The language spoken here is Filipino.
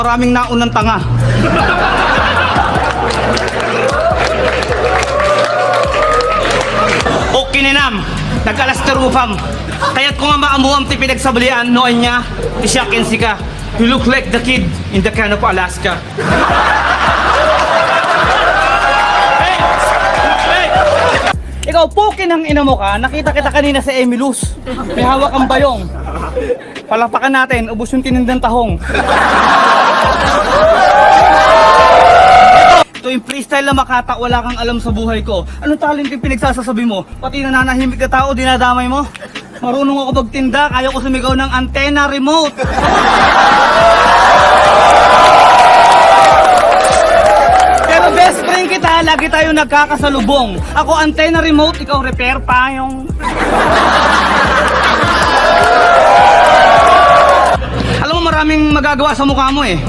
Maraming naunang tanga. O kininam, nagkalasterupam. Kaya't kung nga maamuam ti pinagsabalian noon niya, isyakin si ka. You look like the kid in the can of Alaska. Ikaw, pokin ang ina mo ka. Nakita kita kanina sa Emilus. May hawak ang bayong. Palapakan natin, ubos yung tinindang tahong. Ito yung freestyle na Makata, wala kang alam sa buhay ko. Anong talent yung pinagsasasabi mo? Pati nananahimik na tao, dinadamay mo? Marunong ako magtinda, kaya ko sumigaw ng antenna remote. Pero best friend kita, lagi tayo nagkakasalubong. Ako antenna remote, ikaw repair pa yung... Alam mo, maraming magagawa sa mukha mo eh.